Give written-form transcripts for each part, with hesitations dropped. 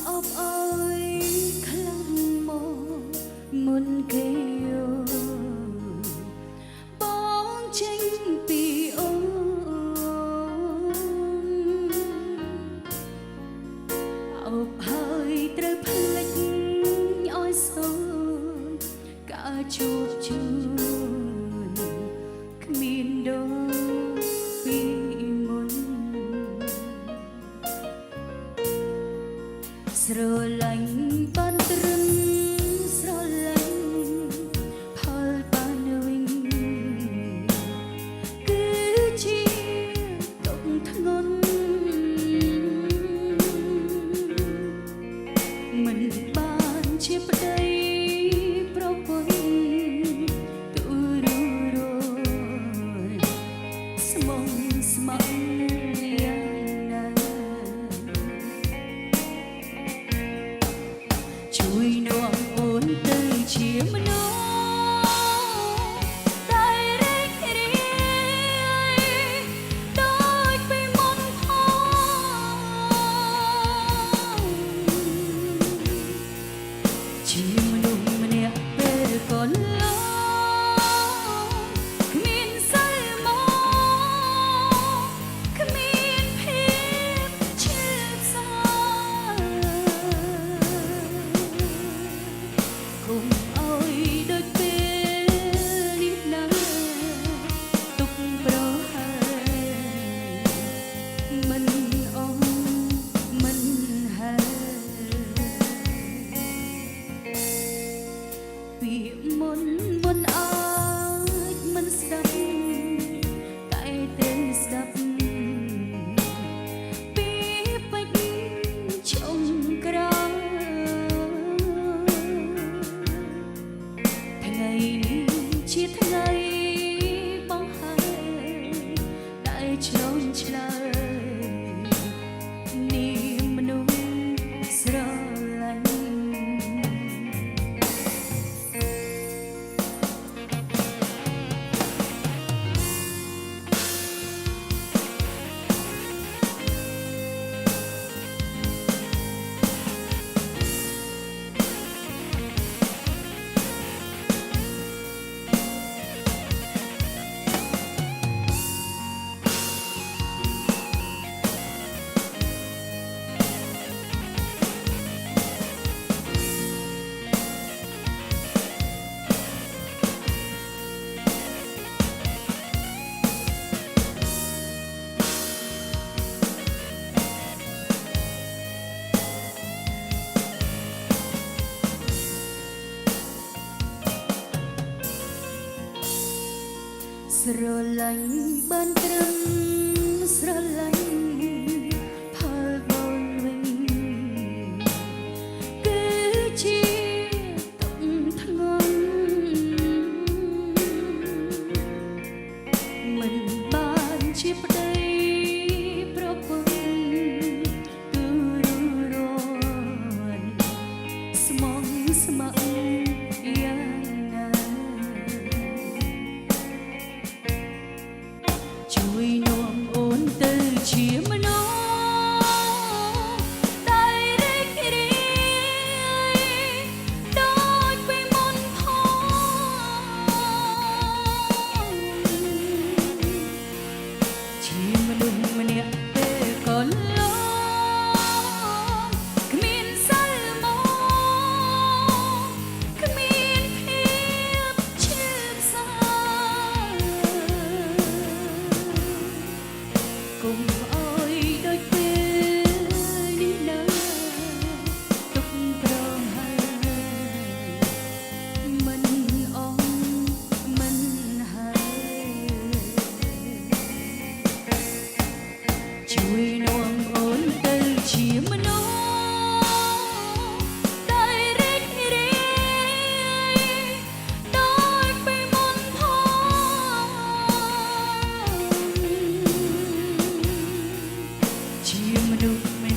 อบอ้อยคลั่งมองមុនគេបងចេញពីអូនអបហើយត្រូវផ្លិចឲ្យសូនការជួបជុំគ្មានដូចពីមុនស្រឡាញ់បានត្រឹមស្រឡាញ់ផលបានវិញគឺជាទុកធ្ងន់មិនបានជាប្តីប្រពន្ធទូររយស្មងស្មងជួយនាំអូនទៅជាមនុស្សដែលរីករាយដូចពីមុនផងជាមនុស្សម្នាក់ពេលកន្លងគ្មានសិលមកគ្មានភាពឈឺស្សាគុំអើយដូចពេលនេះណាទុកប្រហើមិនអងមិនហើពាក្យមុនអាចមិនស្ដាប់តែតែស្ដាប់ពីពេចជុំក្រោយថ្ងៃនេះជាថ្ងៃបង្ហើរដែលឆ្លងឆ្លើយនេះមនុស្សស្រឡាញ់ស្រឡាញ់បានត្រឹមស្រឡាញ់ផលបនវិញគឺជាទុកធ្ងន់មិនបានជាប្តីប្រពន្ធទូររនស្មងស្មងយ៉ាងណាជួយនាំអូនទៅជា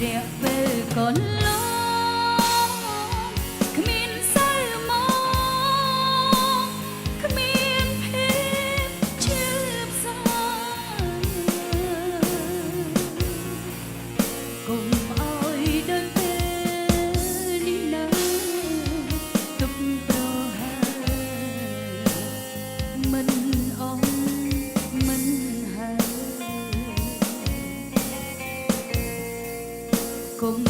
រយៈពេលកន្លងគ្មានសៅមកគ្មានភាពឈឺផ្សាយកុំឲ្យដូចពេលនេះណាទុកប្រហើមិនអស់មិនហើយកុំ